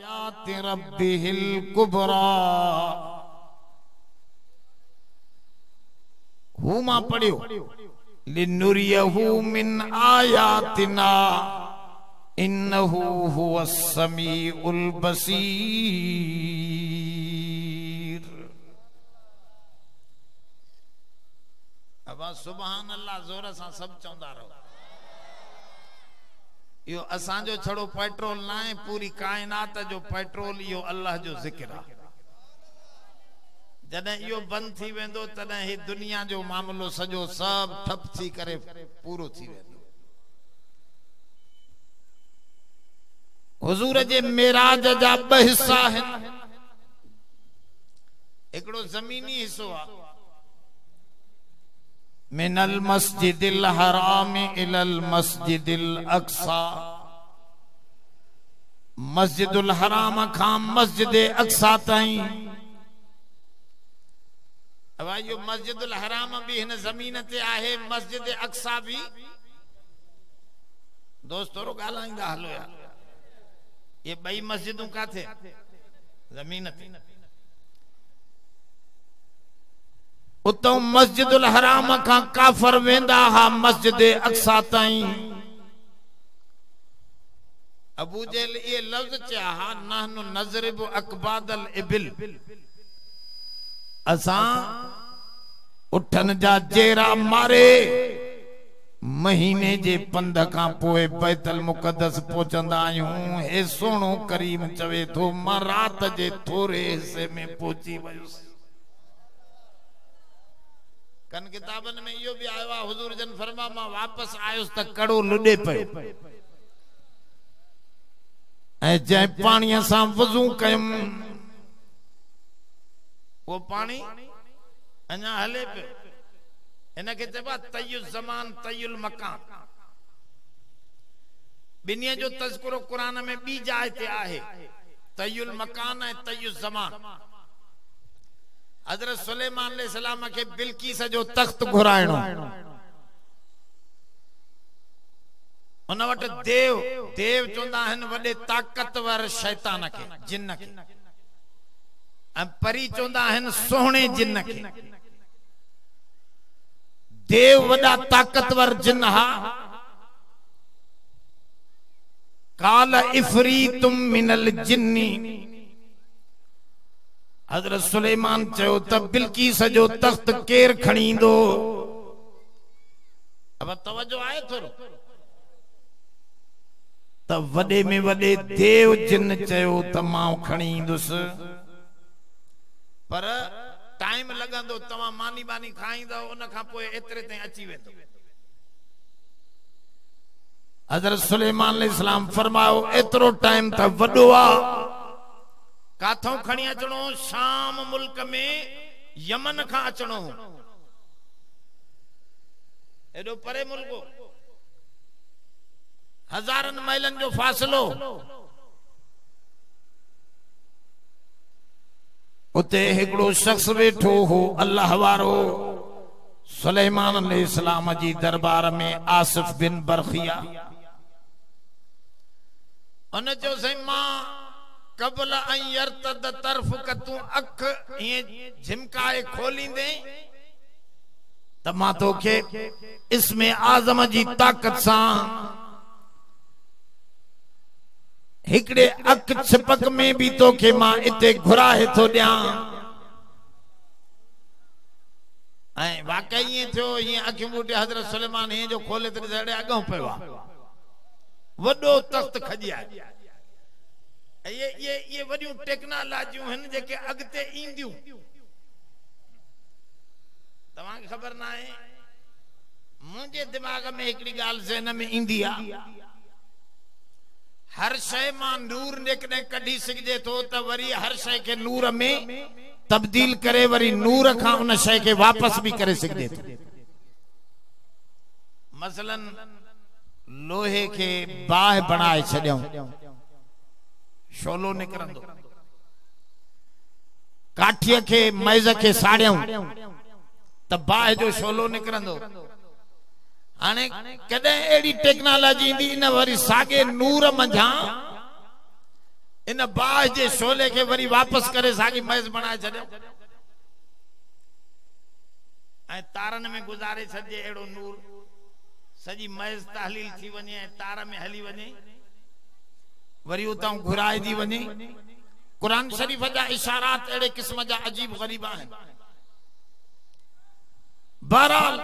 आयाति रब्बिहिल कुबरा हुमा पढ़ियो लिनुरियहु मिन आयातिना इन्नहु हुवस समीउल बसीर। अब सुभान अल्लाह जोर सा सब चौंदा रहो। यो असांजो छड़ो पेट्रोल ना है, पूरी कायनात जो पेट्रोल यो अल्लाह जो जिक्र है। जॾहिं इहो बंद थी वेंदो तॾहिं ही दुनिया जो मामलो सॼो सब ठप थी करे पूरो थी वेंदो। हुजूर जे मेराज जा ॿ हिस्सा आहिनि। हिकिड़ो ज़मीनी हिस्सो आहे मिनल मस्जिदिल हराम इलल मस्जिदिल अक्सा। मस्जिदुल हराम खां मस्जिद अक्सा ताईं। अब यो मस्जिदुल हराम भी हिन ज़मीन ते आहे, मस्जिद अक्सा भी। दोस्त थोरो ॻाल्हाईंदा हलो यार। ये ॿई मस्जिदूं काथे? ज़मीन ते। उतो मस्जिदुल हराम खां काफर वेंदा हा मस्जिद अक्सा ताईं। अबू जहल ये लफ्ज चया हा नहनु नज़रिबु अकबादल इबिल। असां उठन जा जेरा मारे महीने जे पंध खां पोए बैतुल मुक़द्दस पहुचंदा आहियूं। हे सोणो करीम चवे थो मां रात जे थोरे हिस्से में पहुची वयुसि। कन किताबन में इहो भी आयो आहे हुजूर जन फरमा मां वापस आयुसि त कड़ो लुॾे पियो ऐं जंहिं पाणीअ सां वज़ू कयुमि वो पानी अञा हले पियो। इनके चइबो आहे तय्युल ज़मान तय्युल मकान। बिन्हीअ जो तज़किरो क़ुरान में ॿी जाइ ते आहे, तय्युल मकान ऐं तय्युल ज़मान। हज़रत सुलेमान अलैहिस्सलाम के बिल्कीस जो तख्त घुराइणो। उन वटि देव चवंदा आहिनि वॾे ताक़तवर शैतान खे, जिन खे। ऐं परी चवंदा आहिनि सोहणे जिन खे। देव वॾा ताक़तवर जिन हा। काल इफरीतुम मिनल जिन्नी। हज़रत सुलेमान चयो त बिल्कीस जो तख्त केर खणी ईंदो। अब तवज्जो आहे थोरो त वॾे में वॾे देव जिन चयो त मां खणी ईंदुसि, पर टाइम लगंदो। तव्हां मानी बानी खाईंदो उन खां पोइ एतिरे ताईं अची वेंदो। हज़रत सुलेमान अलैहिस्सलाम फरमायो एतिरो टाइम त वॾो आहे। काथों खणी अचणो? शाम मुल्क में यमन खां अचणो। एडो परे मुल्क, हज़ारनि माइलनि जो फ़ासिलो। उते हिकिड़ो शख्स वेठो हो अल्लाह वारो सुलेमान अलैहिस्सलाम जी दरबार में, आसिफ बिन बरखिया। उन जो सही मां कबल अन यरतद तरफ क तू अख ये झिमकाए खोलींदे त मां तोखे इसमें आज़म जी ताकत सां हिकड़े अख छिपक में भी तोखे मां इते घुराए थो ॾियां। ऐं वाकई ईअं थियो। हीअं अखियूं ॿूटे हज़रत सुलेमान हीअं जो खोले त ॾिसड़े अॻो पियो आहे। वॾो तख़्त खॼी आहे। ये वॾियूं टेक्नोलॉजियूं आहिनि जेके अॻिते ईंदियूं। तव्हांखे ख़बर न आहे, मुंहिंजे दिमाग़ में हिकिड़ी ॻाल्हि ज़हन में ईंदी आहे। हर शइ मां नूर जेकॾहिं कढी सघिजे थो त वरी हर शइ खे नूर में तब्दील करे वरी नूर खां उन शइ खे वापस भी करे सघिजे थो। मसलन लोहे के बाहि बणाए छॾियऊं, शोलो निकिरंदो। काठीअ खे मैज़ खे साड़ियऊं त बाहि जो शोलो निकिरंदो। हाणे कॾहिं अहिड़ी टेक्नोलॉजी ईंदी न वरी साॻे नूर मंझां इन बाह जे शोले के वरी वापस करे सागी मैज बनाए छड़ियो ऐं तारन में गुजारे छजे एड़ो नूर सजी मैज तहलील थी वने तार में हली वने वरी उतां घुराए दी वने कुरान शरीफ जा इशारात एड़े किस्म जा अजीब गरीब हैं। बहरहाल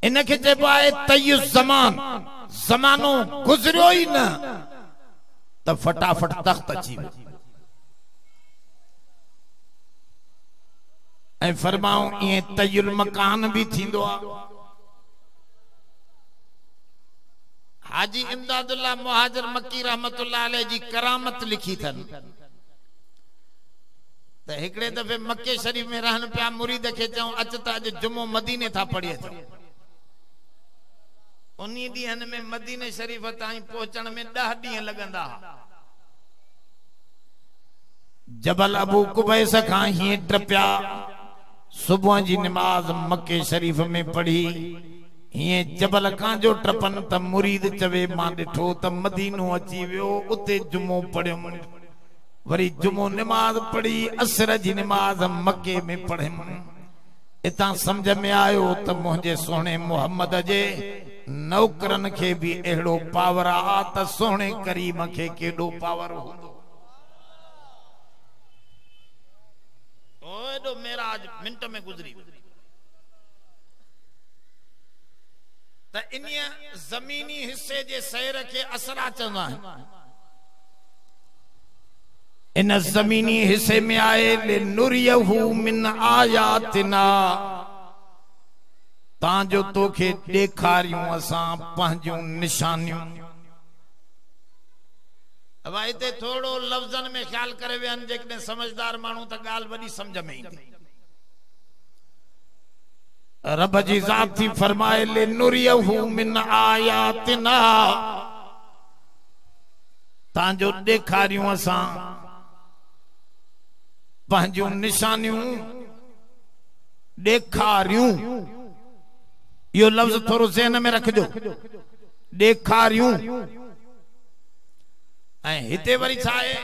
इनके चइबो आहे तय्युस ज़मान, ज़मानो गुज़रियो ही न त फटाफट तख्त अची वियो ऐं फरमाऊं इहे तय्युल मकान भी थींदो आहे। हाजी इमदादुल्लाह मुहाजिर मक्की रहमतुल्लाह अलैह जी करामत लिखी थन त हिकड़े दफे मक्के शरीफ में रहन पिया मुरीद के चऊं अच त अज जुमो मदीने था पढ़ी अचो। उन्हीं ॾींहनि में मदीने शरीफ ताईं पहुचण में 10 ॾींहं लगंदा। जबल अबू कुबैस खां ही टपिया सुबह जी नमाज मक्के शरीफ में पढ़ी ये जबल कां जो टपन त मुरीद चवे मां ॾिठो त मदीनो अची वियो उते जुमो पढ़ियुम वरी जुमो नमाज पढ़ी असर जी नमाज मक्के में पढ़ियुम। इतां समझ में आयो त मुंहिंजे सोहणे मुहम्मद जे नौकरन के भी एड़ो पावर आ त सोहणे करीम के केडो पावर हुंदो। ओएडो मेराज मिनट में गुजरी त इन जमीनी हिस्से जे सैर के असरा चवंदा आहिनि। इन जमीनी हिस्से में आए ले नुरियहु मिन आयातिना तांजो तोखे ॾेखारियूं असां पंहिंजूं निशानियूं। अब इते थोड़ो लफ्ज़न में ख्याल करे वेहन जेकॾहिं समझदार माण्हू त ॻाल्हि वॾी समझ में ईंदी। रब जी ज़ात थी फरमाए ले नुरियहु मिन आयातिना तांजो ॾेखारियूं असां पंहिंजूं निशानियूं ॾेखारियूं। यो लफ्ज थोड़ो ज़हन में रखजो ॾेखारियूं। ऐं हिते वरी छा आहे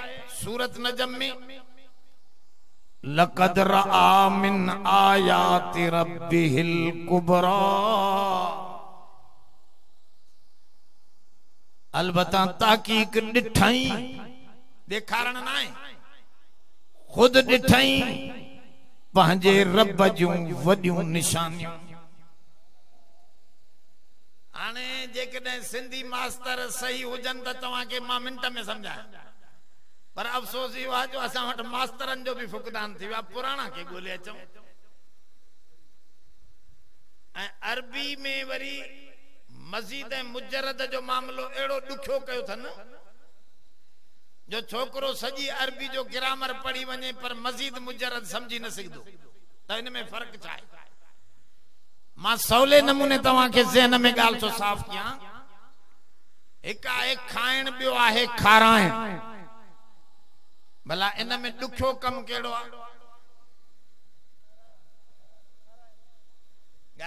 सूरत नजम में लक़द रआ मिन आयाति रब्बिहिल कुबरा अलबत्ता ताकीक ॾिठई ॾेखारण न आहे खुद ॾिठई पंहिंजे रब जूं वॾियूं निशानियूं। हाणे जेकॾहिं सिंधी मास्तर सही हुजन त तव्हांखे मां मिनट में समझायां पर अफसोस इहो आहे जो असां वटि मास्तरनि जो भी फुकदान थी वियो पुराणा के ॻोल्हे अचूं। ऐं अरबी में वरी मज़ीद ऐं मुजरद जो मामलो एड़ो ॾुखियो कयो अथनि जो छोकरो सॼी अरबी जो ग्रामर पढ़ी वञे पर मज़ीद मुजरद समझी न सघंदो त इन में फ़र्क़ छा आहे। मां सवले नमूने तव्हांखे ज़हन में ॻाल्हि थो साफ़ कयां। हिकु आहे खाइण ॿियो आहे खाराइण। भला इन में ॾुखियो कम कहिड़ो आहे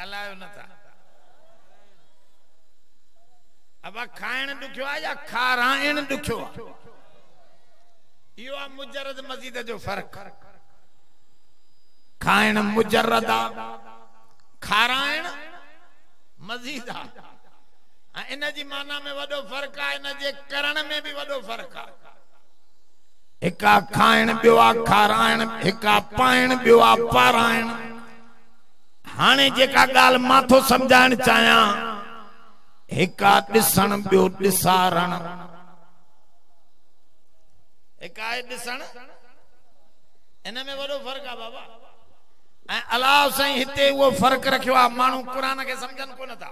ॻाल्हायो नथा। अब खाइण ॾुखियो आहे या खाराइण ॾुखियो आहे इहो आहे मुजरद मज़ीद जो फ़र्क़। खाइण मुजरद आहे खाराइण मज़ीद आहे। ऐं इन जी माना में वॾो फ़र्क़ आहे इन जे करण में भी वॾो फ़र्क़ आहे। हिकु आहे खाइण ॿियो आहे खाराइण हिकु आहे पाइण ॿियो आहे पाराइण। हाणे जेका ॻाल्हि मां थो सम्झाइण चाहियां हिकु आहे ॾिसण ॿियो ॾिसारण। हिकु आहे ॾिसण इन में वॾो फ़र्क़ आहे बाबा। ऐं अलाह साईं हिते उहो फ़र्क़ रखियो आहे माण्हू क़ुरान खे सम्झनि कोन था।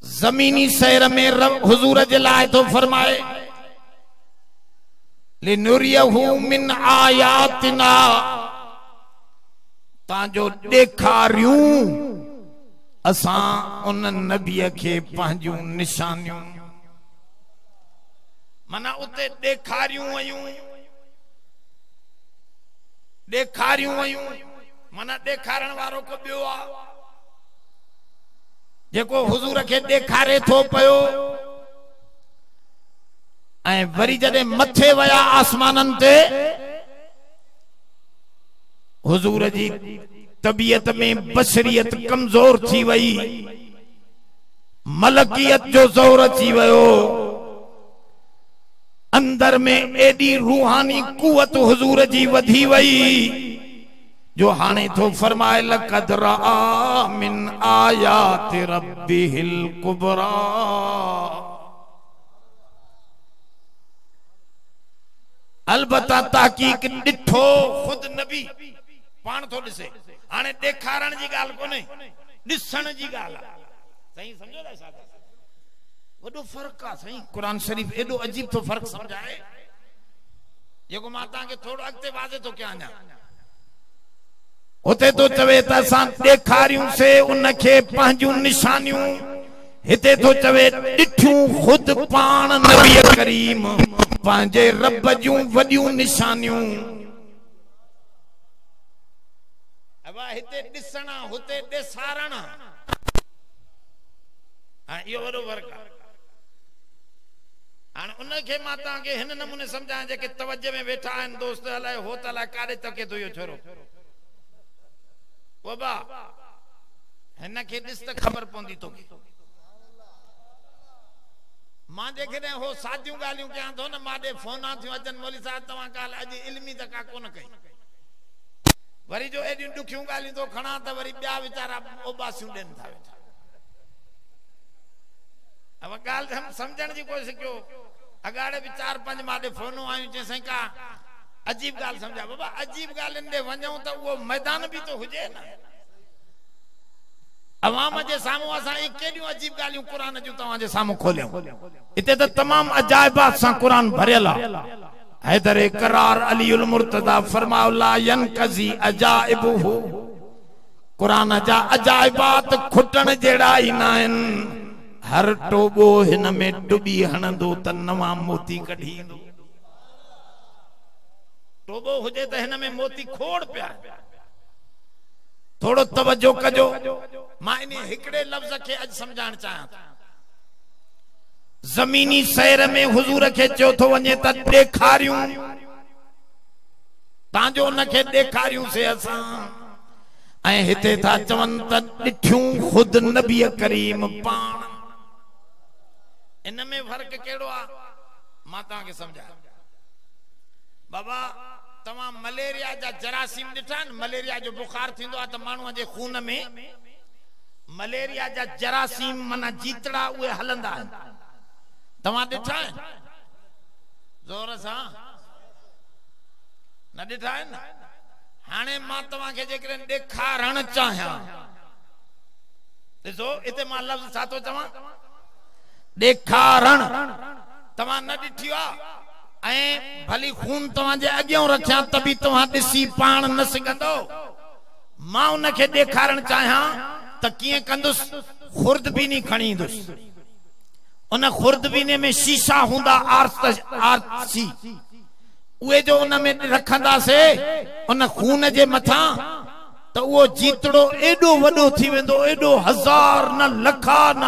ज़मीनी सैर में हुजूर जे लाइ थो फरमाए लिनुरियहु मिन आयातिना तांजो ॾेखारियूं असां उन नबीअ खे पंहिंजूं निशानियूं। माना उते ॾेखारियूं वयूं माना ॾेखारण वारो को ॿियो आहे जेको हुजूर खे ॾेखारे थो पियो ऐं वरी जॾहिं मथे वया आसमानन ते हुजूर जी तबीयत में बशरियत कमजोर थी वई, मलकियत जो जोर अची वयो, अंदर में एडी रूहानी कुवत हुजूर जी वधी वई जो हाने तो फरमाए लक़द रआ मिन आयाति रब्बिहिल कुबरा। अलबत्ता ताकीक डिठो खुद नबी पान तो दिसे, हाने देखारण जी गाल कोने, दिसण जी गाल सही समझो ना साहब। वडो फर्क आ सही, कुरान शरीफ एडो अजीब तो फर्क समझाए जेको माता के थोड़ो अगते वाजे तो क्या आना उते तो चवे त असां ॾेखारियूं से उनखे पंहिंजूं निशानियूं, हिते तो चवे ॾिठियूं खुद पाण नबी करीम पंहिंजे रब जूं वॾियूं निशानियूं। अब हिते ॾिसणा हुते ॾेसारण, हां इहो वॾो फर्क आहे। हाणे उनखे मां तव्हांखे हिन नमूने सम्झायां जेके तवज्जो में वेठा आहिनि दोस्त, अलाए हो त अलाए काॾे तके थो इहो छोरो बाबा, हिन खे ॾिस त ख़बर पवंदी तोखे। मां जेकॾहिं हो सादियूं ॻाल्हियूं कयां थो न, मां ॾे फोन थियूं अचनि मौलवी साहब तव्हां ॻाल्हि अॼु इल्मी त का कोन कई, वरी जो एॾियूं ॾुखियूं ॻाल्हियूं थो खणा त वरी ॿिया वीचारा उबासियूं ॾियनि था वेठा। अब ॻाल्हि सम्झण जी कोशिशि कयो। अगाड़े बि 4-5 मां ॾे फोनूं आयूं चई साईं का अजीब गाल समझा। बाबा अजीब गालन दे वणो तो वो मैदान भी तो हुजे ना। अवाम जे सामू असा केडियो अजीब गालियों कुरान जो तवा जे सामू खोलियो। इते तो तमाम अजायबात सा कुरान भरियल आ। हैदर करार अलीउल मुर्तदा फरमाओ ला यनकजी अजाइबहु, कुरान जा अजायबात खुटण जेड़ा ही नाइन। हर टोबो हिन में डुबी हणंदो त नवा मोती कढींदो। टोबो हुजे त हिन में मोती खोड़ पिया। थोड़ो तवज्जो कजो। मां इन हिकड़े लफ्ज के अज समझाण चाहां। जमीनी सैर में हुजूर के चयो थो वने त देखारियूं तांजो न के देखारियूं से असा ऐं हिते था चवन त डिठियूं खुद नबी करीम पाण। इन में फर्क केड़ो आ मां ता के समझा। बाबा तमा मलेरिया जा जरासीम दिठा न, मलेरिया जो बुखार थिंदो आ त मानू जे खून में मलेरिया जा जरासीम मना जीतड़ा उए हलंदा आहिन। तमा दिठा जोर सा न दिठा है ना। हाने मां तवा के जेकरे देखारण चाहया देखो इते मां लफ्ज सातो चवा देखारण तवा न दिठियो ऐं भली खून तवा जे अगियों रखया तभी तवा दिसी पाण न सगंदो। मां उनके देखारण चाहया त किए कंदुस खुर्दबीनी खणी दुस। उन खुर्दबीने में शीशा हुंदा आरसी उए जो उन में रखंदा से उन खून जे मथा तो वो जीतड़ो एडो वडो थी वेंदो, एडो हजार न लखा न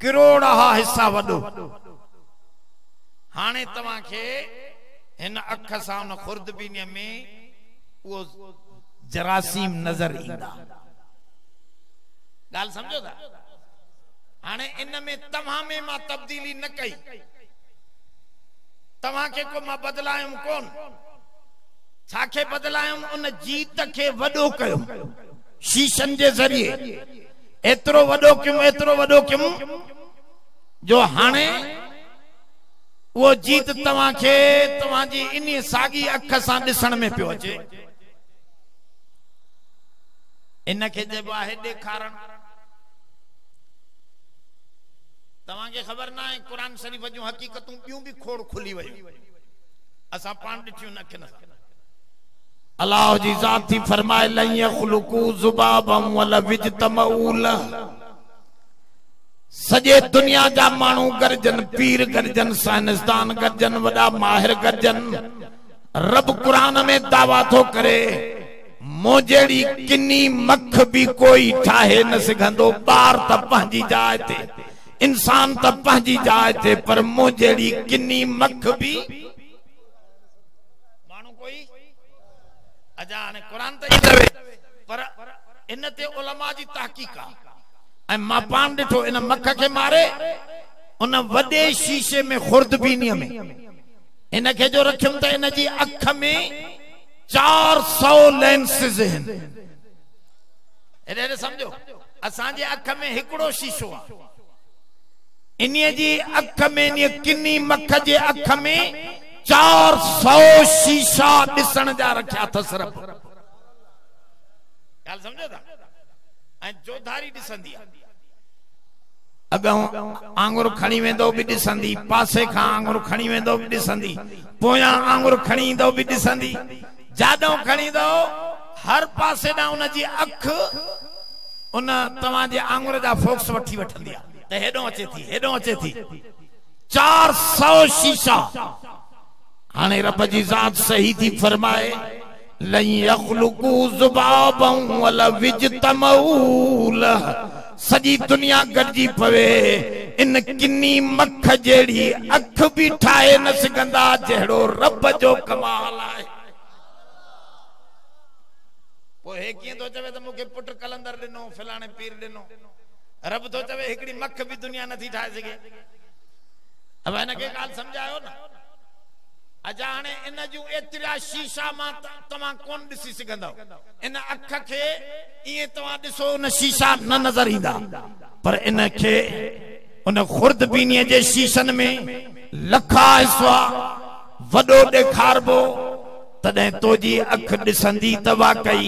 करोड़ हा हिस्सा वडो। हाने तवा के इन अख सा उन खुर्दबीने में वो जरासीम नजर इंदा। गाल समझो था। हाने इन में तवा में मां तब्दीली न कई। तवा के को मां बदलायम कोन। छाके बदलायम उन जीत के वडो कयो शीशन जे जरिए। एतरो वडो क्यों जो हाने वो जीत तवा के तवा जी इनी सागी अख सा दिसण में पियो अचे। इन के जे बाहे देखारण तवा के खबर ना है। कुरान शरीफ जो हकीकतूं बियूं भी खोड़ खुली वई असा पान दिठियो न के न। अल्लाह जी जात थी फरमाए लन यखलुकू जुबाबम वला विजतमऊल। सजे दुनिया जा मानू गर्जन, पीर गर्जन, साइंसदान गर्जन, वडा माहिर गर्जन। रब कुरान में दावा तो करे मोजेड़ी किन्नी मख भी कोई ठाहे न सघंदो। बार त पंहिंजी जाइ ते इंसान त पंहिंजी जाइ ते पर मूं जहिड़ी किनी मख भी माण्हू कोई अजा हाणे क़ुरान त चवे पर इन ते उलमा जी तहक़ीक़ आहे ऐं मां पाण ॾिठो इन मख खे मारे उन वॾे शीशे में खुर्दबीनीअ में इन खे जो रखियमि त इन जी अख में 400 लेंसिस आहिनि। एॾे समझो असांजे अख में हिकिड़ो शीशो आहे, इन्हीअ जी अख में इन्हीअ किनी मख जे अख में 400 शीशा ॾिसण जा रखिया अथसि रब। ॻाल्हि सम्झो था? ऐं जोधारी ॾिसंदी आहे, अॻों आंगुर खणी वेंदो बि ॾिसंदी, पासे खां आंगुर खणी वेंदो बि ॾिसंदी, पोयां आंगुर खणी ईंदो बि ॾिसंदी, जाॾों खणी ईंदो हर पासे ॾांहुं उन जी अख उन तव्हांजे आंगुर जा फोक्स वठी वठंदी आहे त हेॾों अचे थी हेॾों अचे थी। 400 शीशा। हाणे रब जी ज़ात सही थी फरमाए लन यखलुकू ज़ुबाबन वला विजतमऊल, सॼी दुनिया गॾिजी पवे इन किनी मख जहिड़ी अख बि ठाहे न सघंदा जहिड़ो रब जो कमाल आहे। पोइ हे कीअं थो चवे त मूंखे पुट कलंदर ॾिनो फलाणे पीर ॾिनो, रब थो चवे हिकिड़ी मख बि दुनिया नथी ठाहे सघे। अब हिनखे ॻाल्हि सम्झायो न। अजा हाणे इन जूं एतिरा शीशा मां तव्हां कोन ॾिसी सघंदव, इन अख खे ईअं तव्हां ॾिसो उन शीशा न नज़र ईंदा, पर इन खे उन खुर्दबीनीअ जे शीशनि में लखा हिस्सा वॾो ॾेखारबो, तॾहिं तुंहिंजी अख ॾिसंदी त वाकई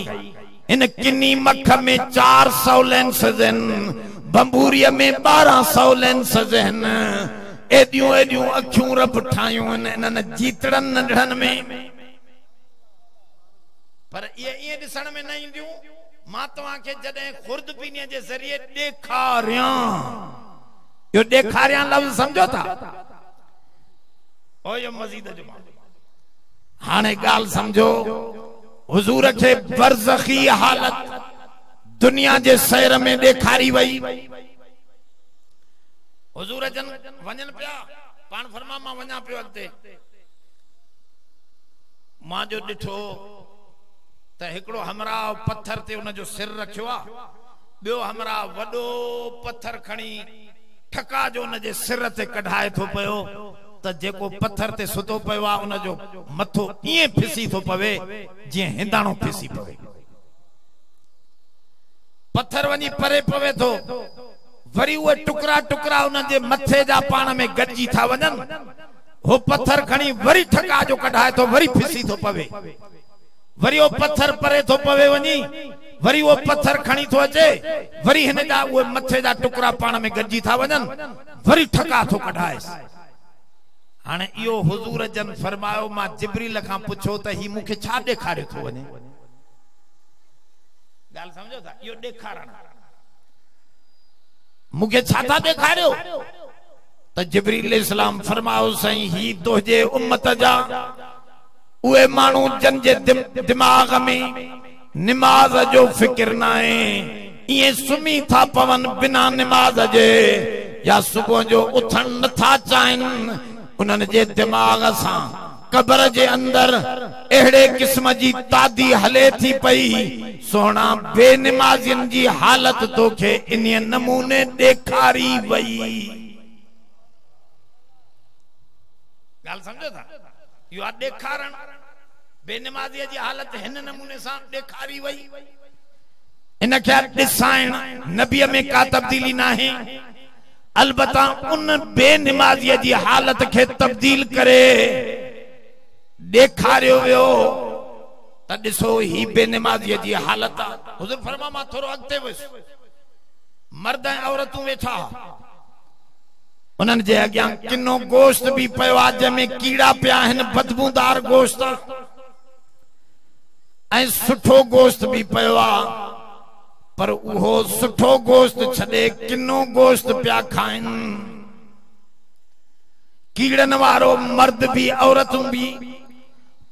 इन किनी मख में 400 लेंसिस आहिनि, बंबूरीअ में 1200 लेंसिस आहिनि। एॾियूं एॾियूं अखियूं रब ठाहियूं आहिनि इन्हनि जीतड़नि नंढड़नि में, पर इहे ईअं ॾिसण में न ईंदियूं। मां तव्हांखे जॾहिं खुर्दबीनीअ जे ज़रिए ॾेखारियां, इहो ॾेखारियां लफ़्ज़ सम्झो था, ओ इहो मज़ीद जो हाणे ॻाल्हि सम्झो। हुज़ूर खे बरज़खी हालत दुनिया जे सैर में ॾेखारी वई। हुज़ूर जन वञनि पिया, पाण फरमा मां वञा पियो अॻिते, मां जो ॾिठो त हिकिड़ो हमरा पत्थर ते उन जो सिर रखियो आहे, ॿियो हमरा वॾो पत्थर खणी ठका जो उन जे सिर ते कढाए थो पियो त जेको पत्थर ते सुतो पियो आहे उन जो मथो ईअं फिसी थो पवे जीअं हिंदाणो फिसी पवे। पत्थर वञी परे पवे थो, वरी उहे टुकड़ा टुकड़ा उन जे मथे जा पाण में गॾिजी था वञनि, हो पत्थर खणी वरी ठका जो कढाए थो, वरी फिसी थो पवे, वरी वो पत्थर परे थो पवे वञी, वरी वो पत्थर खणी थो अचे, वरी हिन जा उहे मथे जा टुकड़ा पाण में गॾिजी था वञनि, वरी ठका थो कढाए। हाणे इहो हुज़ूर जन फरमायो, मां जिब्रील खां पुछो त ही मूंखे छा ॾेखारे थो वञे। ॻाल्हि सम्झो था? इहो ॾेखारण मूंखे छा था ॾेखारियो त जिब्रील इस्लाम फरमायो साईं ही तुंहिंजे उम्मत जा उहे माण्हू जन जे दिमाग़ में निमाज़ जो फिक्र न आहे, ईअं सुम्ही था पवन बिना निमाज़ जे, या सुबुह जो उथण नथा चाहिनि, उन्हनि जे दिमाग़ सां कब्र जे अंदर अहिड़े क़िस्म जी तादी हले थी पई, सोना बेनिमाज़ियुनि जी हालत तोखे इन नमूने ॾेखारी वई। ॻाल्हि सम्झो था? इहो आहे ॾेखारण। बेनिमाज़ीअ जी हालत हिन नमूने सां ॾेखारी वई। इन खे ॾिसाइण नबीअ में का तब्दीली न आहे, अलबत्ता उन बेनिमाज़ीअ जी हालत खे तब्दील करे ॾेखारियो वियो त ॾिसो ही बेनिमाज़ीअ जी हालत आहे। हुज़ूर फरमा मां थोरो अॻिते वियुसि, मर्द ऐं औरतूं वेठा, उन्हनि जे अॻियां किनो गोश्त बि पियो आहे जंहिंमें कीड़ा पिया आहिनि, बदबूदार गोश्त, ऐं सुठो गोश्त बि पियो आहे, पर उहो सुठो गोश्त छॾे किनो गोश्त पिया खाइनि। कीड़नि वारो मर्द बि औरतूं बि।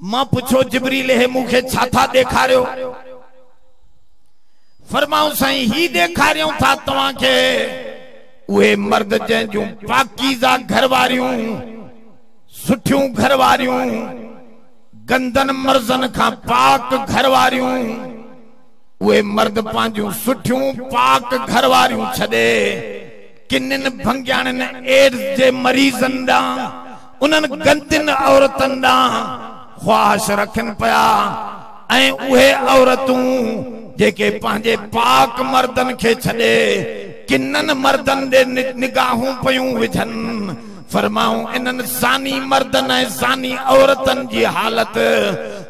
मां पुछो जिब्रील हे मूंखे छा था ॾेखारियो? फरमाऊं साईं ही ॾेखारियूं था तव्हांखे उहे मर्द जंहिंजूं पाकीज़ा घरवारियूं सुठियूं घरवारियूं गंदन मर्ज़न खां पाक घरवारियूं उहे मर्द पंहिंजूं सुठियूं पाक घरवारियूं छॾे किन्ननि भंगियाणनि एड्स जे मरीज़नि ॾांहुं उन्हनि गंदिन औरतनि ॾांहुं ख्वाहिश रखनि पिया ऐं उहे औरतूं जेके पंहिंजे पाक मर्दनि खे छॾे किन्ननि मर्दनि ॾे निगाहूं पयूं विझनि फरमाऊं इन्हनि ज़ानी मर्दनि ऐं ज़ानी औरतनि जी हालत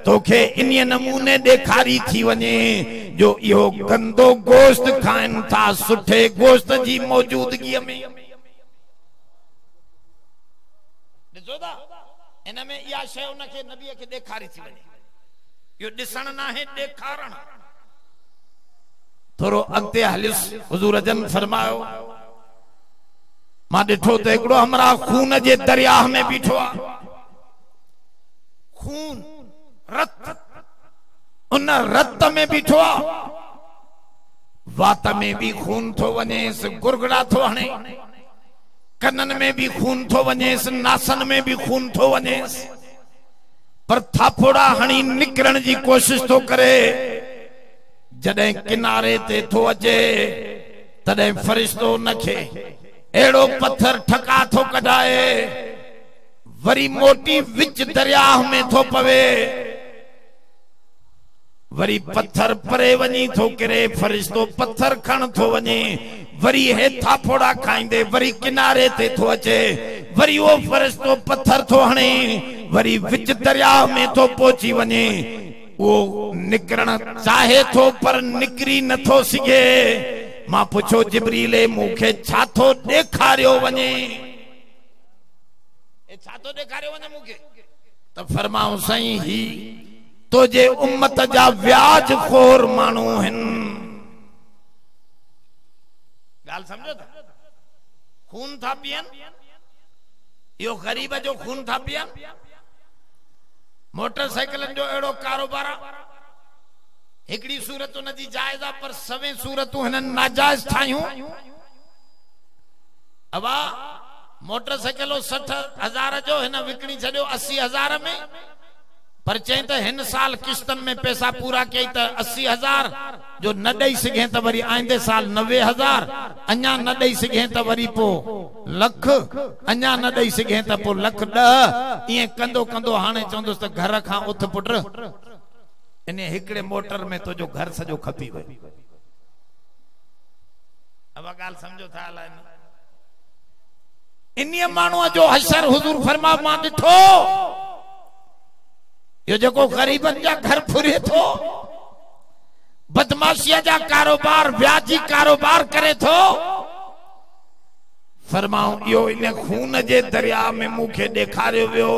तोखे इन्हीअ नमूने ॾेखारी थी वञे जो इहो गंदो गोश्त खाइनि था सुठे गोश्त जी मौजूदगीअ में ॾिसो था इन में इहा शइ उनखे नबीअ खे ॾेखारी थी वञे इहो ॾिसण न आहे ॾेखारण थोरो अॻिते हलियुसि हुज़ूर जन फरमायो मां ॾिठो त हिकिड़ो हमरा खून जे दरियाह में बीठो आहे खून रत उन रत में बीठो आहे वात में भी खून थो वञेसि गुरगड़ा थो हणे कननि में भी खून थो वञेसि नासनि में भी खून थो वञेसि पर थापोड़ा हणी निकिरण जी कोशिश थो करे जॾहिं किनारे ते थो अचे तॾहिं फरिश्तो नखे एड़ो पत्थर ठका थो कढाए वरी मोटी विच दरियाह में थो पवे वरी पत्थर परे वञी थो किरे फरिश्तो पत्थर खण थो वञे वरी हेठा फोड़ा खाईंदे वरी किनारे ते थो अचे वरी वो फरिश्तो पत्थर थो हणे वरी विच दरियाह में थो पहुची वञे वो निकरण चाहे थो पर निकरी नथो सघे मां पुछो जिब्रीले मूंखे छा थो ॾेखारियो वञे छा थो ॾेखारियो वञे मूंखे त फरमाऊं साईं ही तुझे उम्मत जा व्याज खोर माण्हू आहिनि ॻाल्हि सम्झो था खून था पीअनि इहो ग़रीब जो खून था पीअनि मोटरसाइकिलनि जो अहिड़ो कारोबार हिकड़ी सूरत उन जी जायज़ आहे पर सवे सूरतूं हिननि नाजायज़ ठाहियूं अबा मोटरसाइकिलो 60,000 जो हिन विकणी छॾियो 80,000 में पर चई त हिन साल किश्तन में पैसा पूरा कई त 80,000 जो न ॾेई सघे त वरी आईंदे साल 90,000 अञा न ॾेई सघे त वरी पो लख अञा न ॾेई सघे त पो लख 10 इएं कंदो कंदो हाणे चवंदुसि त घर खां उथ पुट इन हिकड़े मोटर में तो जो घर सजो खपी वई अब ॻाल्हि समझो था अलाए इन्हीअ माण्हूअ जो हशर हुजूर फरमा मां ॾिठो यो जेको गरीबन जा घर फुरे थो बदमाशिया जा कारोबार व्याजी कारोबार करे थो फरमाऊं यो इन खून जे दरिया में मुखे ॾेखारियो वियो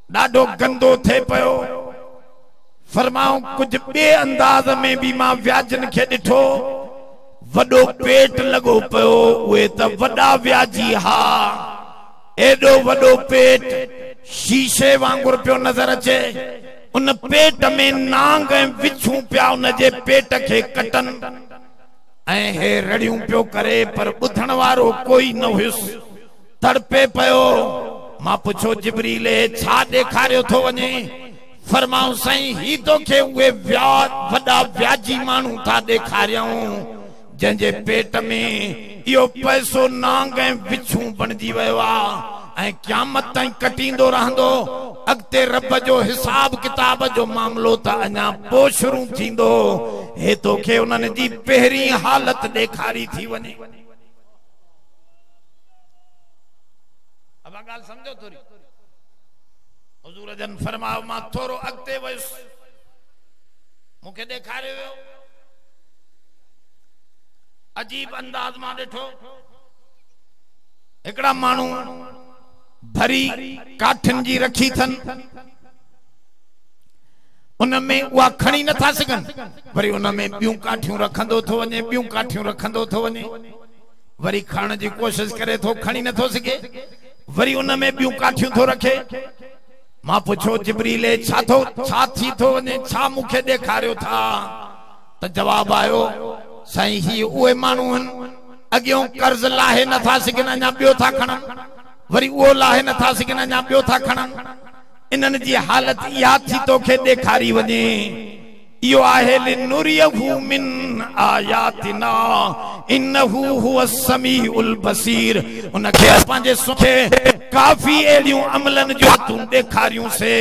ॾाढो गंदो थे पयो फरमाऊं कुछ बे अंदाज में भी मां व्याजन के ॾिठो वडो पेट लगो पयो उहे त वडा व्याजी हा एडो वडो पेट शीशे वांगुर पियो नजर अचे उन पेट में नांग ऐं विछूं पिया उन जे पेट के कटन ऐं हे रड़ियूं पियो करे पर ॿुधण वारो कोई न हुयुसि तड़पे पयो मां पुछो जिब्रीले छा ॾेखारियो थो वञे फरमाऊं साईं ही तोखे उहे वॾा व्याजी माण्हू था ॾेखारियऊं जंहिंजे पेट में इहो पैसो नांग ऐं विछूं बणिजी वियो आहे ऐं क़यामत ताईं कटींदो रहंदो अॻिते रब जो हिसाब किताब जो मामलो त अञा पोइ शुरू थींदो हे तोखे उन्हनि जी पहिरीं हालत ॾेखारी थी वञे अब ॻाल्हि सम्झो थोरी हुजूर जन फरमायो मां थोरो अॻिते वयुसि मूंखे ॾेखारियो वियो अजीब अंदाज मां ॾिठो हिकड़ा माण्हू भरी काठिन जी रखी थन उनमें उहा खणी नथा सघनि वरी उनमें ॿियूं काठियूं रखंदो थो वञे ॿियूं काठियूं रखंदो थो वञे वरी खणण जी कोशिश करे थो खणी नथो सघे वरी उनमें ॿियूं काठियूं थो रखे मां पुछो जिब्रीले छा थी थो वञे छा मूंखे ॾेखारियो था त जवाब आयो साईं ही उहे माण्हू आहिनि अगियों कर्ज लाहे नथा सघन अञा ॿियो था खणन वरी उहो लाहे नथा सघन अञा ॿियो था खणन इन्हनि जी हालत इहा थी तोखे ॾेखारी वञे इहो आहे लिनुरियहु मिन आयातिना इन्नहु हुवस समीउल बसीर उनखे पंहिंजे सुखे काफ़ी अहिड़ियूं अमलनि जो तूं ॾेखारियूं से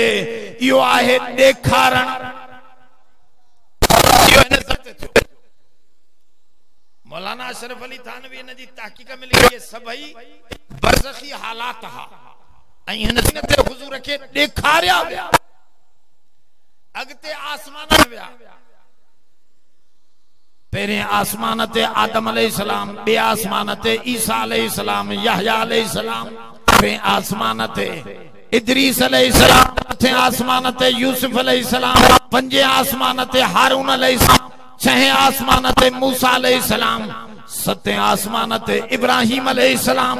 इहो आहे ॾेखारण मौलाना अशरफ अली थानवी इन जी तहक़ीक़ में लिखी सभई बरज़खी हालात हा ऐं हिन ते हुजूर खे ॾेखारिया विया अगते आसमान में विया पहिरें आसमान ते आदम अलैहिस्सलाम ॿिए आसमान ते ईसा अलैहिस्सलाम यहया अलैहिस्सलाम टे आसमान ते इदरीस अलैहिस्सलाम चौथे आसमान ते यूसुफ अलैहिस्सलाम पंजे आसमान ते हारून अलैहिस्सलाम छहे आसमान ते मूसा अलैहिस्सलाम सते आसमान ते इब्राहिम अलैहिस्सलाम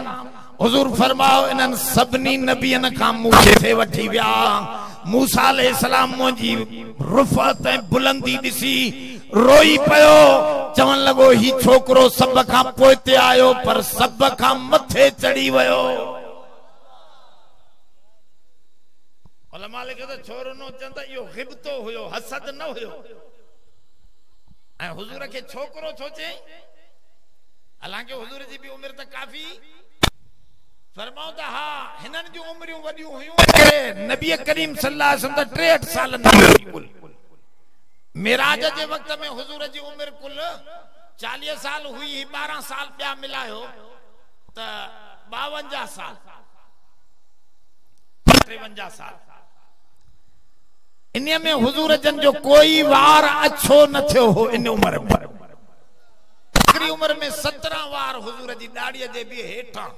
हुजूर फरमाओ इन्हनि सभिनी नबियनि खां मूंखे थे वठी विया मूसा अलैहिस्सलाम मुंहिंजी रुफ़त ऐं बुलंदी ॾिसी रोई पियो चवण लॻो ही छोकिरो सभ खां पोइते आयो पर सभ खां मथे चढ़ी वियो उलमा लिखे त छोरो न चवंदा इहो ग़िबतो हुयो हसद न हुयो ऐं हुजूर खे छोकिरो छो चई हालांकि हुजूर जी बि उमिरि त काफ़ी फरमाओ त हा हिननि जूं उमिरियूं वॾियूं हुयूं नबी करीम सल्लल्लाहु अलैहि वसल्लम 63 साल न मेराज जे वक्त में हुजूर जी उमिरि कुल 40 साल हुई 12 साल ॿिया मिलायो त 52 साल 53 साल इन में हुजूर जन जो कोई वार अच्छो न थियो हो इन उम्र में आखिरी उम्र में 17 वार हुजूर जी दाढ़ीअ जे बि हेठां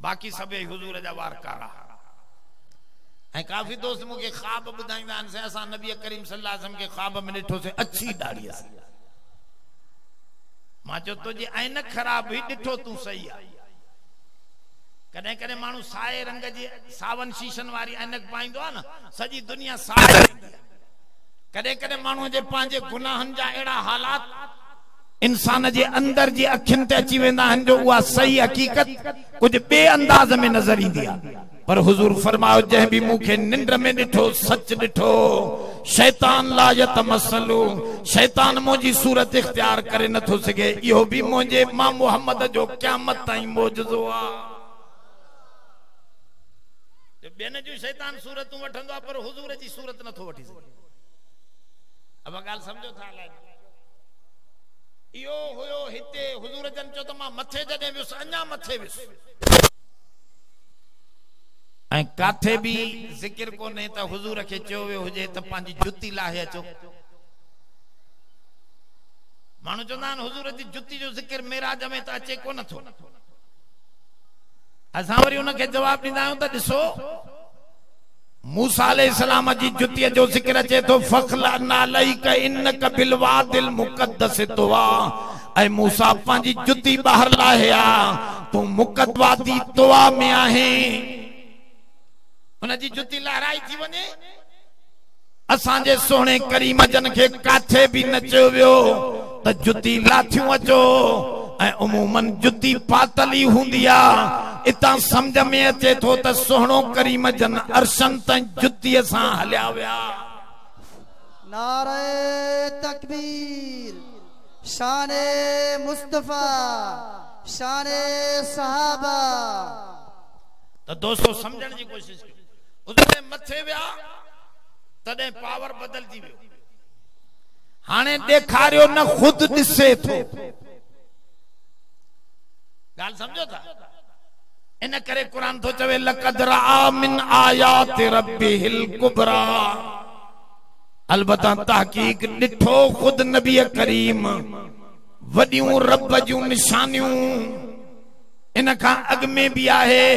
बाकी सभई हुजूर जा वार कारा ऐं काफ़ी दोस्त मूंखे ख्वाब ॿुधाईंदा आहिनि से असां नबी करीम सल्लल्लाहु अलैहि वसल्लम खे ख्वाब में ॾिठोसीं अच्छी दाढ़ीअ सां मां चयो तुंहिंजी ऐनक ख़राब हुई ॾिठो तूं सही आहे कॾहिं कॾहिं माण्हू साए रंग जी सावन शीशनि वारी ऐनक पाईंदो आहे न सॼी दुनिया साए कॾहिं कॾहिं माण्हूअ जे पंहिंजे गुनाहनि जा अहिड़ा हालात इंसान जे अंदर जी अखियुनि ते अची वेंदा आहिनि जो उहा सही हकीकत कुझु ॿिए अंदाज़ में नज़र ईंदी आहे पर हुजूर फरमायो जंहिं बि मूंखे निंड में ॾिठो सच ॾिठो शैतान ला यतमसलु शैतान मुंहिंजी सूरत इख्तियार करे नथो सघे इहो बि मुंहिंजे मां मुहम्मद जो क़यामत ताईं मौजज़ो आहे ॿियनि जूं शैतान सूरतूं वठंदो आहे पर हुजूर जी सूरत नथो वठी सघे अब ॻाल्हि सम्झो था इहो हुयो हिते हुजूर जन चयो त मां मथे जॾहिं वियुसि अञा मथे वियुसि ऐं काथे बि ज़िक्र कोन्हे त हुजूर खे चयो वियो हुजे त पंहिंजी जुती लाहे अचो माण्हू चवंदा आहिनि हुजूर जी जुती जो ज़िक्र मेराज में त अचे कोन थो असां वरी उनखे जवाब ॾींदा आहियूं त ॾिसो मूसा अलैहिस्सलाम जी जुतीअ जो ज़िक्र अचे थो फखलना अलैक इन्नक बिल वादिल मुक़द्दस तुवा ऐं मूसा पंहिंजी जुती ॿाहिरि लाहे आ तूं मुक़द्दवादी तुवा में आहे उनजी जुती लहराई थी वञे असांजे सोहणे करीम जन खे काथे बि न चयो वियो त जुती लाथियूं अचो ऐं उमूमन जुती पातली हूंदी आहे इतां समझ में अचे थो त सोहणो करीम जन अर्शन ताईं जुतीअ सां हलिया विया नारे तकबीर शाने मुस्तफा शाने सहाबा तो दोस्तों समझण जी कोशिश कयो उदे मथे विया तॾहिं पावर बदलजी वियो हाणे ॾेखारियो न खुद ॾिसे थो ॻाल्हि सम्झो था इन करे कुरान थो चवे लक़द रआ मिन आयात रब्बिहिल कुबरा अलबत्ता तहकीक ॾिठो खुद नबी करीम वॾियूं रब जूं निशानियूं इन खां अॻ में बि आहे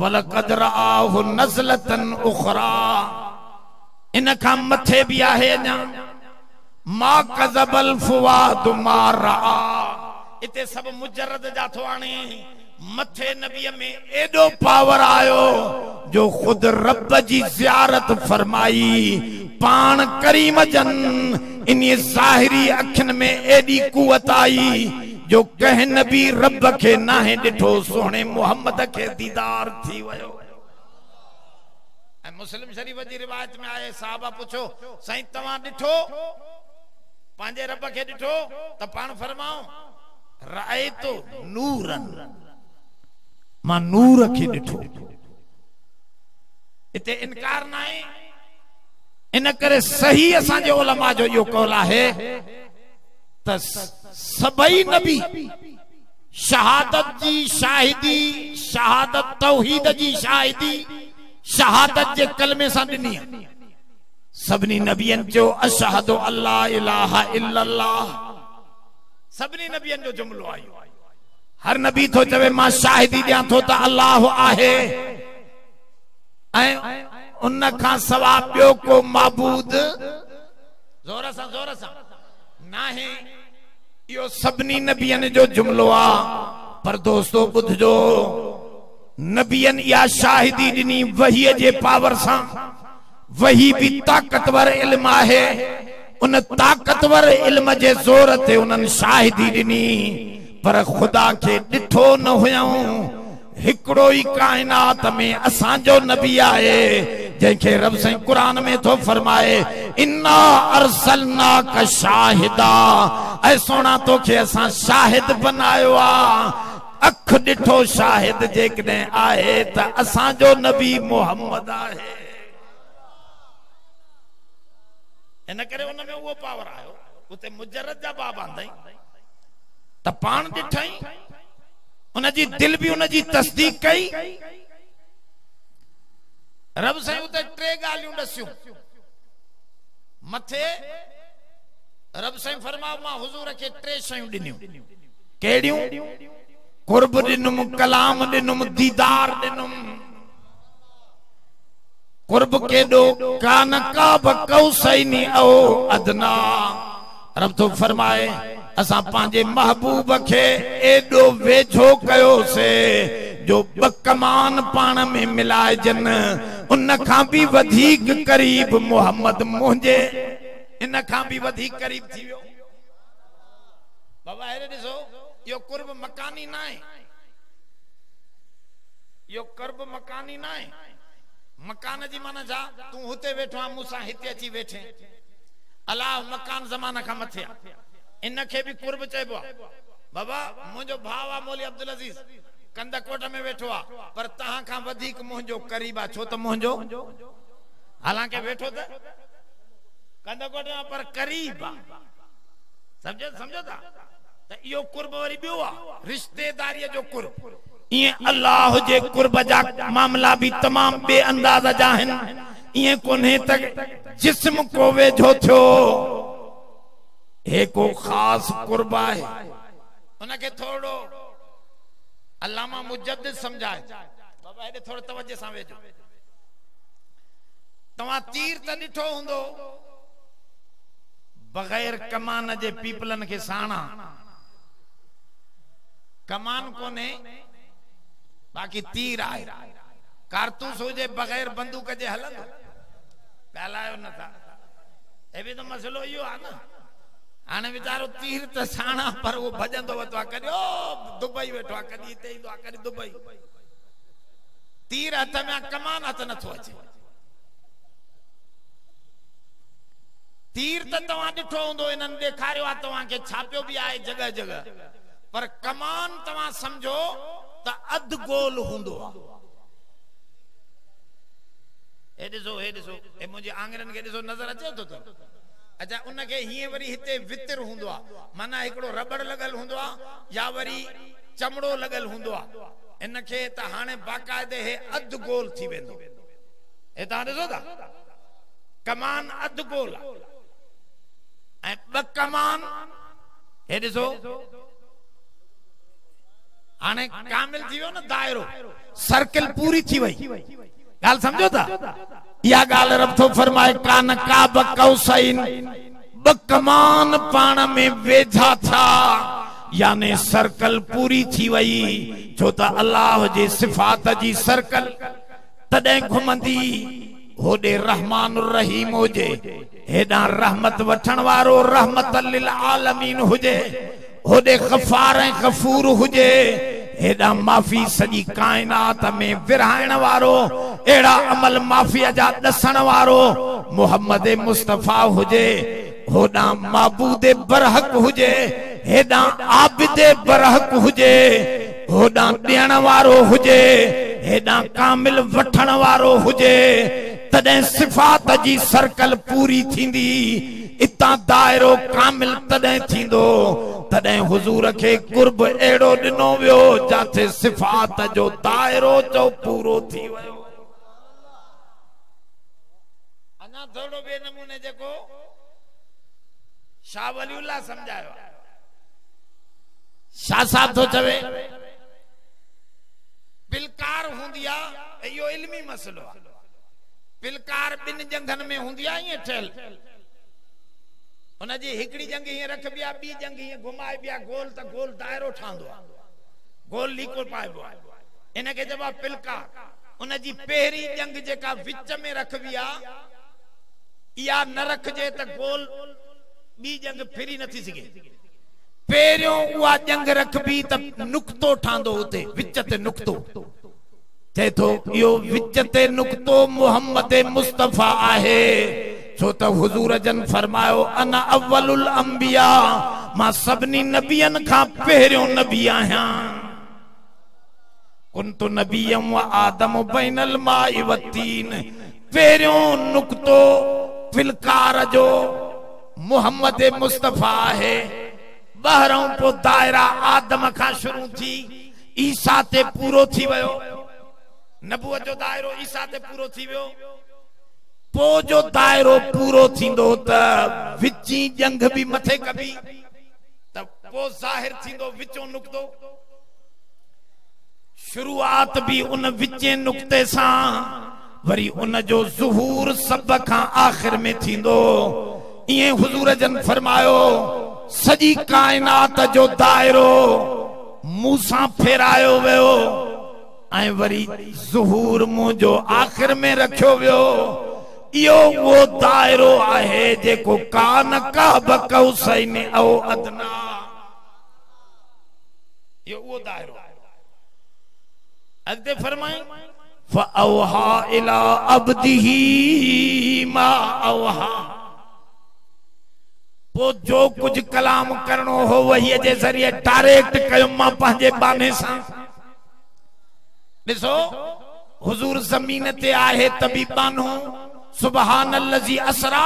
वलक़द रआहु नज़लतन उखरा इन खां मथे भी आहे अञा मा कज़बल फुआद मा रआ इते सब मुजरद जा थो आणे मथे नबी में एडो पावर आयो जो खुद रब जी ज़ियारत फरमाई पान करीम जन इन ज़ाहिरी अखिन में एडी कुवत आई जो कह नबी रब के नाहे डिठो सोने मोहम्मद के दीदार थी वयो। मुस्लिम शरीफ जी रिवायत में आए साहबा पूछो साईं तवां डिठो पांजे रब के डिठो त पाण फरमाओ राय तो नूरन मां नूर के डिठो। इते इनकार ना है इन करे सही असांजे उलमा जो यो कौल है त सबई नबी शहादत जी शाहिदी शहादत तौहीद जी शाहिदी शहादत जे कलमे सां ॾिनी सभिनी नबियन जो अशहदु अल्ला इलाहा इल्लल्लाह सभिनी नबियन जो जुमलो आयो। हर नबी थो चवे मां शाहिदी ॾियां थो त अल्लाह आहे ऐं उन खां सवा ॿियो को माबूद जोर सां नाहे। इहो सभिनी नबियन जो जुमलो आ। पर दोस्तो ॿुधजो नबियन या शाहिदी ॾिनी वही जे पावर सां। वही भी ताकतवर इल्म आहे। उन ताकतवर इल्म जे जोर ते उन्हनि शाहिदी ॾिनी पर खुदा के ॾिठो न हुयऊं। हिकड़ो ही कायनात में असांजो नबी आहे जंहिंखे रब साईं कुरान में थो फरमाए इन्ना अरसलना का शाहिदा ऐं सोना तोखे असां शाहिद बनायो आ। अख ॾिठो शाहिद जेकॾहिं आहे त असांजो नबी मोहम्मद आहे। इन करे उन में उहो पावर आयो। उते मुजरद जा बाब आंदई त पाण ॾिठई उन जी दिल भी उन जी तस्दीक कई। रब साईं उते टे ॻाल्हियूं ॾसियूं मथे रब साईं फरमाओ मां हुजूर खे टे शयूं ॾिनियूं। कहिड़ियूं? कुर्ब ॾिनुमि कलाम ॾिनुमि दीदार ॾिनुमि। कुर्ब केॾो कान का बकौसैनी औ अदना। रब तो फरमाए असां पंहिंजे महबूब खे एॾो वेझो कयोसे जो ॿ कमान पाण में मिलाइजन। उन खां भी वधीक करीब मोहम्मद मुंहिंजे इन खां भी वधीक करीब थी वियो। बाबा हेरे ॾिसो यो कुर्ब मकानी ना है। यो कुर्ब मकानी ना है। मकान जी माना छा? तू हुते वेठो आ मूंसां हिते अची वेठे अलाह मकान ज़माना खां मथे आ। इन खे भी कुर्ब चइबो आ। बाबा मुंहिंजो भाउ आ मौली अब्दुल अजीज कंदकोट में वेठो आ पर तहां खां वधीक मुंहिंजो करीब आ। छो त मुंहिंजो हालांकि वेठो त कंदकोट में पर करीब आ। समझो था त इहो कुर्ब वरी ॿियो आ रिश्तेदारीअ जो कुर्ब। इए अल्लाह जे कुर्ब जा मामला भी तमाम बेअंदाज़ जा आहिनि। इए कोन्हे त जिस्म को वेझो थियो हे को खास कुर्ब आहे। उनके थोड़ो अल्लामा मुजद्दिद समझाए। बाबा हेॾे थोड़ो तवज्जो सां वेझो। तव्हां तीर त ॾिठो हूंदो बग़ैर कमान जे पीपलन के साणा। कमान कोने बाकी तीर आहे। कारतूस हुजे बग़ैर बंदूक जे हलंदो? ॻाल्हायो नथा। हे भी तो मसलो इहो आहे न। हाणे वीचारो तीर त साणा पर वो भजंदो वेठो आहे। कॾहिं ओ दुबई वेठो आहे कॾहिं हिते ईंदो आहे कॾहिं दुबई। तीर हथ में कमान हथ नथो अचे। तीर त तव्हां ॾिठो हूंदो इन्हनि ॾेखारियो आहे तव्हांखे छापियो भी आहे जगह जगह पर कमान तव्हां समझो त अध गोल हूंदो आहे। हे ॾिसो हे मुंहिंजे आंगरनि खे ॾिसो नज़र अचे थो त अच्छा उनखे हीअं वरी हिते वितिर हूंदो आहे माना हिकिड़ो रबड़ लॻल हूंदो आहे या वरी चमड़ो लॻल हूंदो आहे। इनखे त हाणे बाक़ाइदे हे अध गोल थी वेंदो। हे तव्हां ॾिसो था कमान अध गोल ऐं ॿ कमान। हे ॾिसो हाणे कामिल थी वियो न दायरो सर्किल पूरी थी वई। ॻाल्हि समझो था? या गाल रब तो फरमाए कान का बकौसैन ब कमान पाण में वेझा था यानी सर्कल पूरी थी वई। छो त अल्लाह जे सिफात जी सर्कल तॾहिं घुमंदी होॾे रहमान रहीम हुजे हेॾां रहमत वठण वारो रहमत लिल आलमीन हुजे होदे गफ़ार ऐं गफ़ूर हुजे हेडा माफ़ी सॼी काइनात में विरहाइण वारो एड़ा अमल माफ़ीअ जा दसण वारो मोहम्मद मुस्तफ़ा हुजे होडा माबूद बरहक हुजे हेडा आबिद बरहक हुजे होडा ॾियण वारो हुजे हेडा कामिल वठण वारो हुजे तॾहिं सिफ़ात जी सर्कल पूरी थींदी इतां दायरो कामिल तॾहिं थींदो तॾहिं हुजूर खे कुर्ब एड़ो ॾिनो वियो जाते सिफ़ात जो दायरो जो पूरो थी वियो अञा थोड़ो ॿिए नमूने जेको शाह वलीउल्लाह समझायो शाह साहब तो चवे पिलकार हुंदी आ इहो इल्मी मसलो आ पिलकार बिन जंगन में हुंदी आ ये ठल उन जी हिकड़ी जंग ये रखबी आ बी जंग ये घुमाए बिया गोल त गोल दायरो ठांदो आ गोल लीको पाइबो आ इन के जवाब पिलकार उन जी पहरी जंग जेका विच में रखबी आ या न रखजे त गोल बी जंग फिरी नथी सके पेरियों उहा जंग रखबी त नुक्तो ठांदो उते विच ते नुक्तो थे तो यो विच ते नुक्तो मोहम्मद मुस्तफा आहे छो त हुजूर जन फरमायो अना अव्वलुल अंबिया मां सभनी नबियन खां पहिरियों नबी आहियां कुंतु नबियम व आदम बैनल माइ व तीन पहिरियों नुक्तो फिलकार जो मोहम्मद मुस्तफा है बहरों पो दायरा आदम खां शुरू थी ईसा ते पूरो थी वियो नबूवत जो दायरो ईसा ते पूरो थी वियो पो जो दायरो पूरो थींदो त विची जंग भी मथे कबी त पो ज़ाहिर थींदो विचो नुक्तो शुरुआत भी उन विचे नुक्ते सां वरी उन जो ज़ुहूर सब खां आखिर में थींदो ये हुजूर जन फरमायो सजी कायनात जो दायरो मूसा फेरायो वियो ऐं वरी ज़ुहूर मुंहिंजो आखिर में रखियो वियो इहो वो दायरो आहे जेको कान काब कौसैन औ अदना इहो वो दायरो अॻिते फरमाए फअवहा इला अब्दिही मा अवहा वो जो कुछ कलाम करणो हो वही जे जरिए डायरेक्ट कयो मां पंहिंजे बाने सां ॾिसो हुजूर ज़मीन ते आहे तबी बानो सुबहानल्लज़ी असरा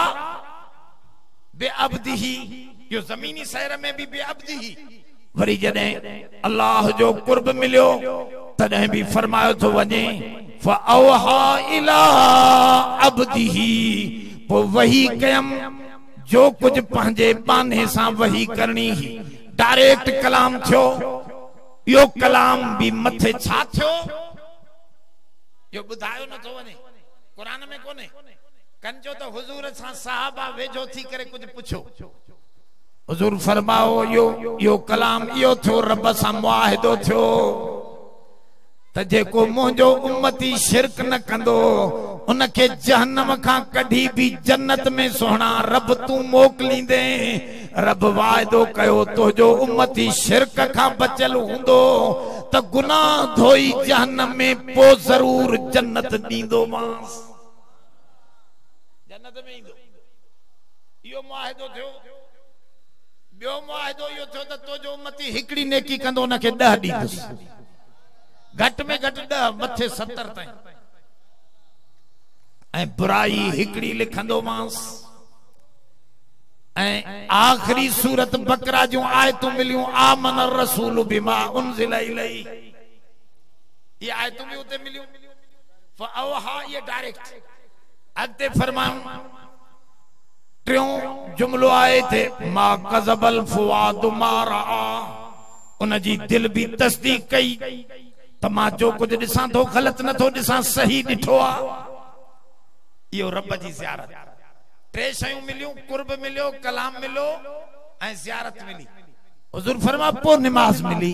बेअब्दिही यो ज़मीनी सैर में भी बेअब्दिही वरी जॾहिं अल्लाह जो कुर्ब मिलियो तॾहिं भी फरमायो तो वञे फअवहा इला अब्दिही पो वही कयम जो कुछ पंहिंजे बाने सां वही करनी ही डायरेक्ट कलाम थियो यो कलाम भी मथे छा थियो यो बुधायो न तो वने कुरान में कोने कंजो तो हुजूर सां सहाबा वेझो थी करे कुछ पूछो हुजूर फरमाओ यो कलाम यो थियो रब सां मुआहिदो थियो त जेको मुंहिंजो उम्मती शिरक न कंदो उनके जहन्नम खां कढी भी जन्नत में सोहना रब तू मोकलींदे रब वायदो कयो तो जो उम्मती शिरक खां बचल हुंदो त गुनाह धोई जहन्नम में पो जरूर जन्नत दींदो मांस जन्नत में ईंदो इहो मुआहिदो थियो ॿियो मुआहिदो इहो थियो त तो जो उम्मती हिकड़ी नेकी कंदो उनके 10 ॾींदुसि घट में घट 10 मथे 70 ताईं ऐं बुराई हिकड़ी लिखंदो मांस ऐं आखिरी सूरत बकरा जो आयतूं मिलियूं आमन रसूल बिमा उनजिल इलैहि ये आयतूं भी उते मिलियूं फअवहा ये डायरेक्ट अॻिते फरमायूं टियों जुमलो आए थे मा कज़बल फुआद मा रआ उन जी दिल भी तस्दीक कई त मां जो कुछ ॾिसां थो ग़लत नथो ॾिसां सही ॾिठो आ इहो रब जी ज़ियारत 3 शयूं मिलियूं कुर्ब मिलियो कलाम मिलो ऐं ज़ियारत मिली हुजूर फरमा पो निमाज मिली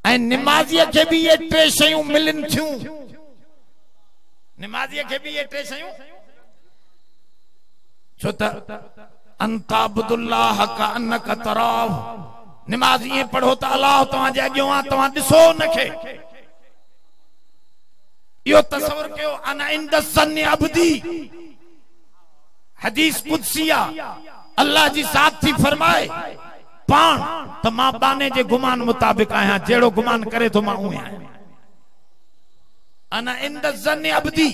ऐं निमाज़ीअ खे भी ये 3 शयूं मिलन थियूं निमाज़ीअ खे भी ये 3 शयूं छो त अंता अब्दुल्लाह का अन्नक तराह नमाज ये पढ़ो तो अल्लाह तव्हां जे अॻियों आहे, तव्हां ॾिसो उनखे। इहो तसव्वुर कयो, अना इंद ज़न्नि अब्दी, हदीस कुदसिया, अल्लाह जी ज़ात थी फरमाए पाण त मां बाने जे गुमान मुताबिक आहियां, जहिड़ो गुमान करे थो मां उहे आहियां। अना इंद ज़न्नि अब्दी,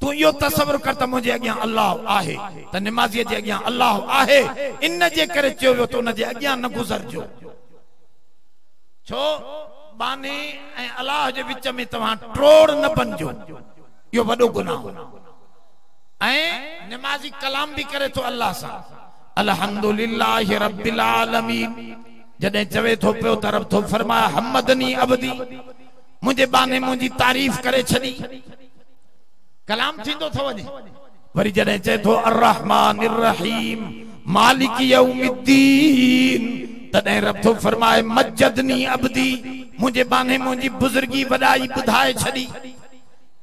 तू यो तसव्वुर कर त मुझे अॻियां अल्लाह आहे, त नमाज़ीअ जे अॻियां अल्लाह आहे, इन जे करे चयो वियो त उन जे अॻियां न गुज़रजो। छो बाने ऐं अल्लाह जे विच में तव्हां ट्रोड़ न बनजो, इहो वॾो गुनाह। ऐं नमाज़ी कलाम भी करे थो अल्लाह सां, अल्हम्दुलिल्लाहि रब्बिल आलमीन, जॾहिं चवे थो पियो त रब थो फरमाए हमदनी अब्दी, मुंहिंजे बाने मुंहिंजी तारीफ़ करे छॾी, कलाम थींदो थो वञे। वरी जॾहिं चए थो अर्रहमानिर रहीम मालिक यौमिद्दीन, तॾहिं रब थो फरमाए मज्जदनी अब्दी, मुंहिंजे बाने मुंहिंजी बुज़ुर्गी वॾाई ॿुधाए छॾी।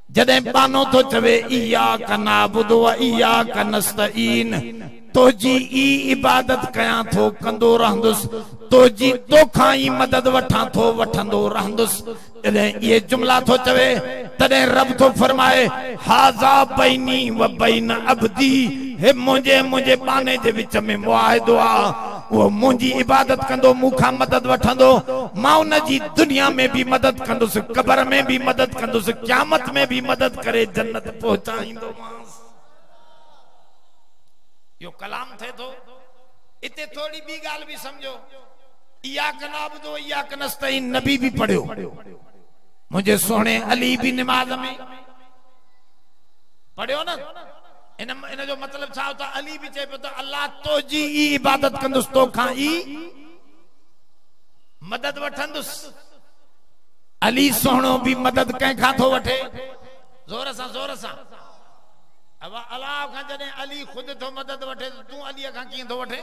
जॾहिं बानो थो चवे इय्याका नअबुदु व इय्याका नस्तईन, तोजी ई इबादत कयां थो कंदो रहंदुसि, तोजी तोखां ई मदद वठां थो वठंदो रहंदुसि। जॾहिं ये जुमला थो चवे तॾहिं रब थो फरमाए हाज़ा बैनी व बैन अब्दी, हे मुंहिंजे बाने जे विच में मुआहिदो आहे, वो मुंहिंजी इबादत कंदो, मूंखां मदद वठंदो, मां उन जी दुनिया में भी मदद कंदुसि, क़ब्र में भी मदद कंदुसि, क़यामत में भी मदद करे जन्नत पहुचाईंदोमांसि। यो कलाम थे तो इते थोड़ी बी गाल भी समझो, इय्याका नअबुदु व इय्याका नस्तईन नबी भी पढ़ियो, मुझे सोने अली भी नमाज में पढ़ियो न। इन जो मतलब छा होता, अली भी चए तो अल्लाह तोजी ई इबादत कंदुसि, तोखां ई मदद वठंदुसि। अली सोहणो भी मदद कंहिंखां थो वठे, जोर सां। अब अल्लाह खां जॾहिं अली खुद थो मदद वठे, तू अली खां कीअं थो वठे,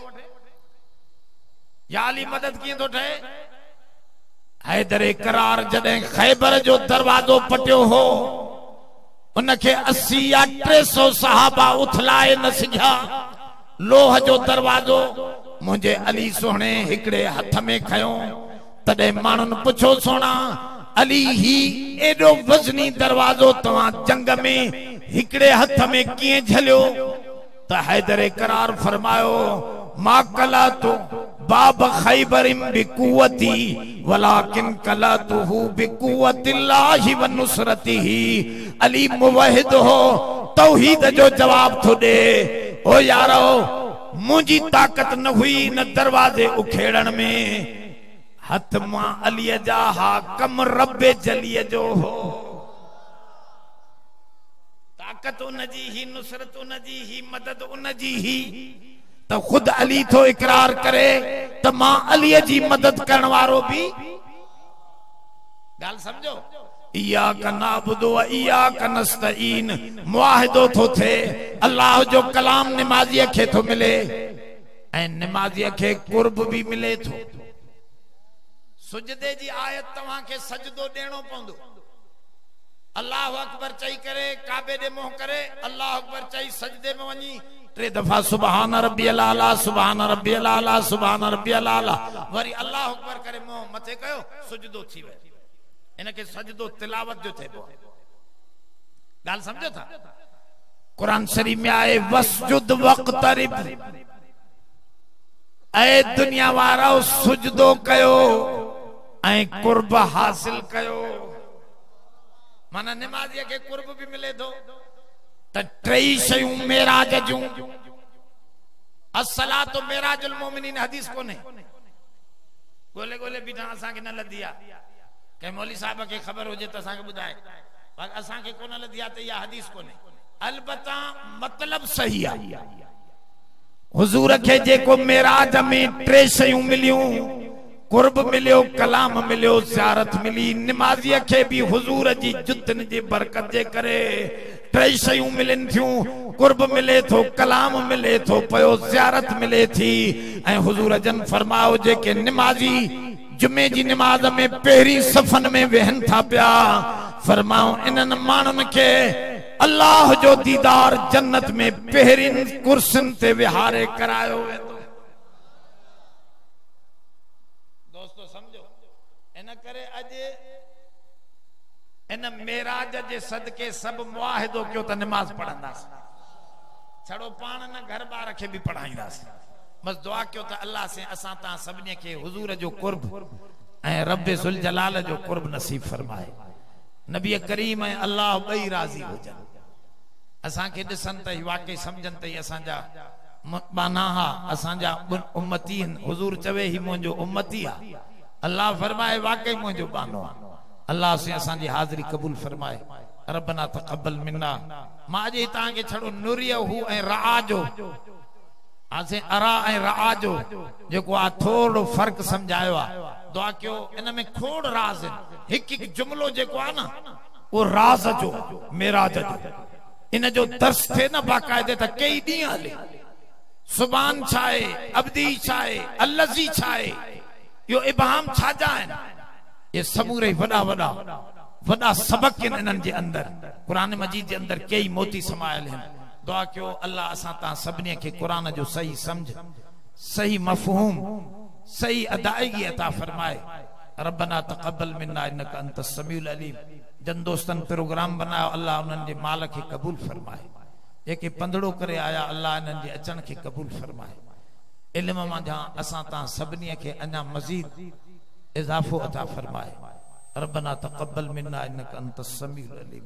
या अली मदद कीअं थो ठहे। हैदर करार जॾहिं खैबर जो दरवाजो पटियो हो, उनखे 80 या 300 सहाबा उथलाए न सघिया। लोह जो दरवाजो मुंहिंजे अली सोहणे हिकिड़े हथ में खयो, तॾहिं माण्हुनि पुछो सोना अली ही एॾो वज़नी दरवाजो तव्हां जंग में हिकिड़े हथ में कीअं झलियो। त हैदर करार फरमायो मा कला तो बाब खैबरिम बिकुवती वलाकिन कलातुहु बिकुवतिल्लाहि व नुसरतिही। अली मुवहिद हो, तौहीद जो जवाब थो ॾे। ओ यारो, मुंहिंजी ताक़त न हुई न दरवाजे उखेड़ण में, हथ मां अलीअ जा हा, कम रब्बे जलीअ जो हो। ताक़त उनजी ही, नुसरत उनजी ही, मदद उनजी ही। तो खुद अली तो इकरार करे तो मां अलीअ जी मदद करण वारो भी। गाल समझो, इय्याका नअबुदु व इय्याका नस्तईन मुआहिदो थो थे। अल्लाह जो कलाम नमाज़ीअ खे थो मिले ऐं नमाज़ीअ खे कुर्ब भी मिले थो। सुजदे जी आयत तव्हां खे सजदो ॾियणो पवंदो। अल्लाह अकबर चई करे काबे ॾे मुंह करे, अल्लाह अकबर चई सजदे में वञी 3 दफ़ा सुभान रब्बियल आला, सुभान रब्बियल आला, सुभान रब्बियल आला, वरी अल्लाह अकबर करे मुंह मथे कयो, सुजदो थी वियो। इनके सजदो तिलावत जो थे। गाल समझो था। कुरान शरीफ में आए वस्जुद वक्तरिब, ऐ दुनिया वारो सुजदो कयो ऐं कुर्ब हासिल कयो। माना नमाज़ीअ खे कुर्ब भी मिले थो। त 3 शयूं मेराज जूं, अस्सलातु मेराजुल मोमिनीन हदीस कोने, गोले गोले बीठा असांखे न लधी आहे। के मौली साहब के खबर हो जे त असांखे ॿुधाए, पर असांखे कोन लधी आहे त इहा हदीस कोने। अलबत्ता मतलब सही आहे। हुजूर खे जेको मेराज में 3 शयूं मिलियूं, कुर्ब मिलियो, कलाम मिलियो, ज़ियारत मिली। नमाज़ीअ खे भी हुजूर जी जुतन जी बरकत जे करे 3 शयूं मिलन थियूं। कुर्ब मिले थो, कलाम मिले थो पयो, ज़ियारत मिले थी। ऐं हुजूर जन फरमाओ जेके नमाज़ी जुमे जी नमाज में पहिरीं सफ़न में वेहन था पिया, फरमाओ इन्हनि माण्हुनि खे अल्लाह जो दीदार जन्नत में पहिरीं कुर्सियुनि ते विहारे करायो वेंदो। करे अज इन मेराज जे सदके सब मुआहिदो क्यों त नमाज पढ़ंदास छड़ो पान न घर बार के भी पढ़ाईंदास बस दुआ क्यों त अल्लाह से असा ता सबने के हुजूर जो कुर्ब ए रब जुल जलाल जो कुर्ब नसीब फरमाए नबी करीम ए अल्लाह बई राजी हो जा असा के दिसन त वाकई समझन त असा जा बानाहा असा जा उम्मती हुजूर चवे ही मुंजो उम्मती आ अल्लाह फरमाए वाकई मुंजो बानो अल्लाह से असा जी हाजिरी कबूल फरमाए रब्बना तक़ब्बल मिन्ना माजे ता के छड़ो नुरियहु ए राजो आसे अरा ए राजो जेको आ थोड़ो फर्क समझायो आ दुआ क्यों इन में खोड़ राज एक एक जुमलो जेको आ ना वो राज जो मेराज जो इन जो दर्स थे ना बाकायदे त कई दी हले सुबान छाए अब्दी छाए अल्लजी छाए यो इबाम छा जाए ये समूरे वडा वडा वडा सबक इनन जे अंदर कुरान मजीद जे अंदर कई मोती समायल हैं दुआ क्यों अल्लाह असा ता सबने के कुरान जो सही समझ सही मफहूम सही अदायगी अता फरमाए रब्बना तक़ब्बल मिन्ना इन्नका अंतस समीउल अलीम जन दोस्तन प्रोग्राम बनायो अल्लाह उनन जे माल के कबूल फरमाए जेके पंदड़ो करे आया अल्लाह इनन जे अचन के कबूल फरमाए इल्म मा जा असा ता सबने के अना मजीद इजाफो अता फरमाए रब्बना तक़ब्बल मिन्ना इन्नका अंतस समीउल अलीम।